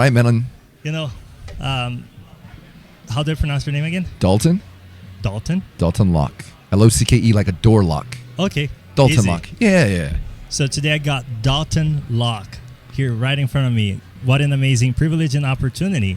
Right, man. You know, how do I pronounce your name again? Dalton? Dalton? Dalton Lock. L-O-C-K-E, like a door lock. Okay. Dalton easy. Lock. Yeah. So today I got Dalton Lock here right in front of me. What an amazing privilege and opportunity.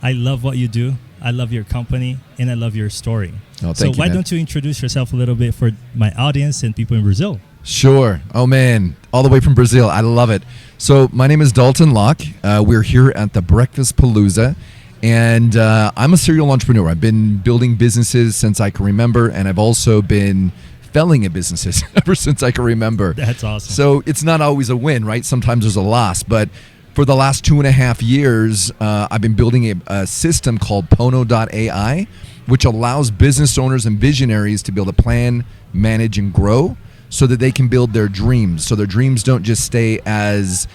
I love what you do. I love your company, and I love your story. Oh, thank you, why man. don't you introduce yourself a little bit for my audience and people in Brazil? Sure. Oh, man. All the way from Brazil. I love it. So my name is Dalton Lock. We're here at the Palooza, and I'm a serial entrepreneur. I've been building businesses since I can remember, and I've also been failing at businesses ever since I can remember. That's awesome. So it's not always a win, right? Sometimes there's a loss. But for the last 2.5 years, I've been building a system called Pono.ai, which allows business owners and visionaries to be able to plan, manage, and grow so that they can build their dreams. So their dreams don't just stay as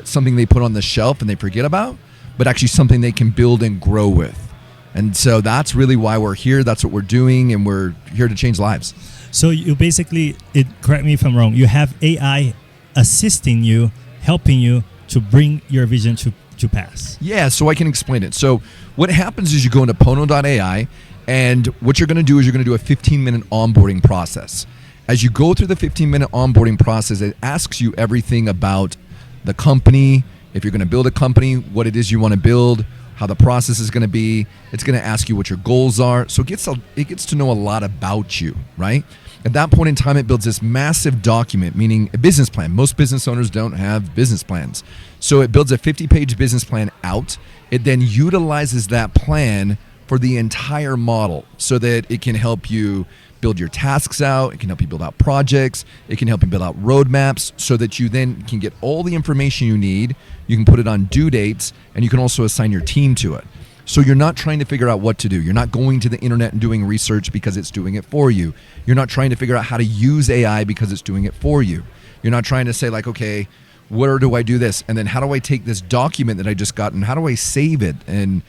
something they put on the shelf and they forget about, but actually something they can build and grow with. And so that's really why we're here. That's what we're doing, and we're here to change lives. So you basically, correct me if I'm wrong, you have AI assisting you, helping you to bring your vision to pass. Yeah, so I can explain it. So what happens is you go into Pono.ai, and what you're going to do is you're going to do a 15-minute onboarding process. As you go through the 15-minute onboarding process, it asks you everything about the company, if you're going to build a company, what it is you want to build, how the process is going to be. It's going to ask you what your goals are. So it gets to know a lot about you, right? At that point in time, it builds this massive document, meaning a business plan. Most business owners don't have business plans. So it builds a 50-page business plan out. It then utilizes that plan for the entire model so that it can help you build your tasks out. It can help you build out projects. It can help you build out roadmaps so that you then can get all the information you need. You can put it on due dates, and you can also assign your team to it. So you're not trying to figure out what to do. You're not going to the internet and doing research because it's doing it for you. You're not trying to figure out how to use AI because it's doing it for you. You're not trying to say like, okay, where do I do this? And then how do I take this document that I just got and how do I save it? And,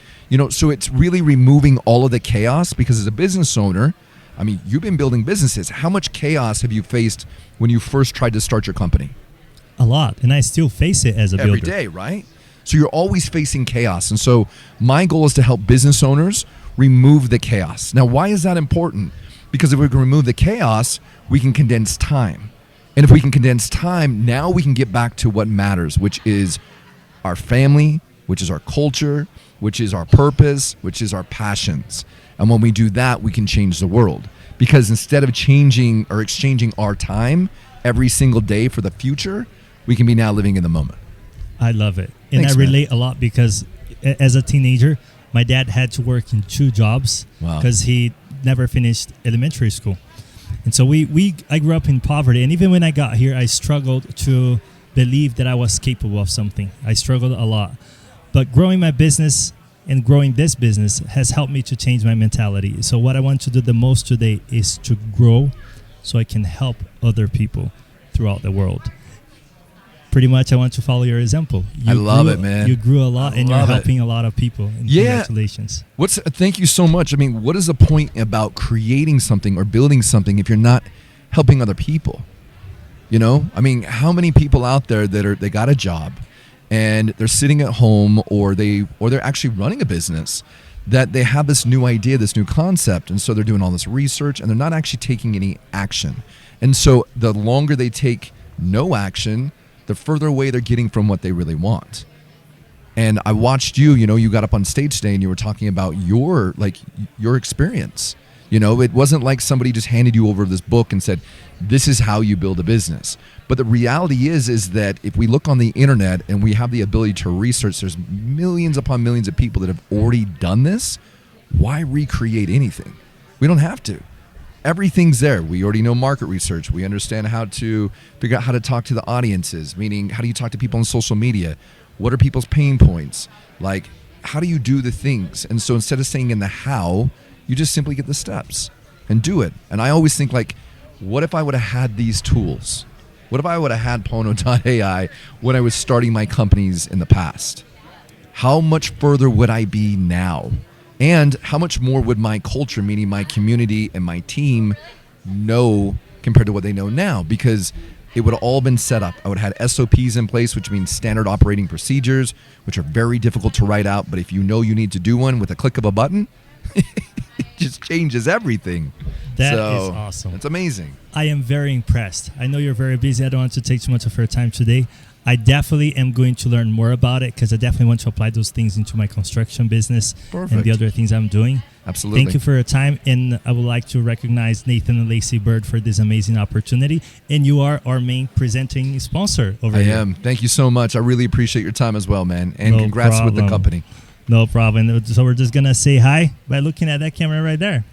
so it's really removing all of the chaos, because as a business owner, I mean, you've been building businesses. How much chaos have you faced when you first tried to start your company? A lot. And I still face it as a builder. Every day, right? So you're always facing chaos. And so my goal is to help business owners remove the chaos. Now, why is that important? Because if we can remove the chaos, we can condense time. And if we can condense time, now we can get back to what matters, which is our family, which is our culture, which is our purpose, which is our passions. And when we do that, we can change the world. Because instead of changing or exchanging our time every single day for the future, we can be now living in the moment. I love it. And Thanks, I relate a lot because as a teenager, my dad had to work in 2 jobs because he never finished elementary school. And so I grew up in poverty. And even when I got here, I struggled to believe that I was capable of something. I struggled a lot. But growing my business and growing this business has helped me to change my mentality. So what I want to do the most today is to grow so I can help other people throughout the world. Pretty much I want to follow your example. I love it, man. You grew a lot and you're helping a lot of people. And congratulations. Thank you so much. I mean, what is the point about creating something or building something if you're not helping other people? I mean, how many people out there they got a job and they're sitting at home or they're actually running a business that they have this new idea, this new concept, and so they're doing all this research and they're not actually taking any action. And so the longer they take no action, the further away they're getting from what they really want. And I watched you got up on stage today and you were talking about your experience. It wasn't like somebody just handed you over this book and said, this is how you build a business. But the reality is that if we look on the internet and we have the ability to research, there's millions upon millions of people that have already done this. Why recreate anything? We don't have to. Everything's there. We already know market research. We understand how to figure out how to talk to the audiences, meaning how do you talk to people on social media? What are people's pain points? Like, how do you do the things? And so instead of saying in the how, you just simply get the steps and do it. And I always think like, what if I would have had these tools? What if I would have had Pono.ai when I was starting my companies in the past? How much further would I be now? And how much more would my culture, meaning my community and my team, know compared to what they know now? Because it would have all been set up. I would have had SOPs in place, which means standard operating procedures, which are very difficult to write out. But if you know you need to do one with a click of a button, it just changes everything. That is awesome. It's amazing. I am very impressed. I know you're very busy. I don't want to take too much of your time today. I definitely am going to learn more about it because I definitely want to apply those things into my construction business and the other things I'm doing. Absolutely. Thank you for your time. And I would like to recognize Nathan and Lacey Bird for this amazing opportunity. And you are our main presenting sponsor over here. I am. Thank you so much. I really appreciate your time as well, man. And congrats with the company. No problem. So we're just going to say hi by looking at that camera right there.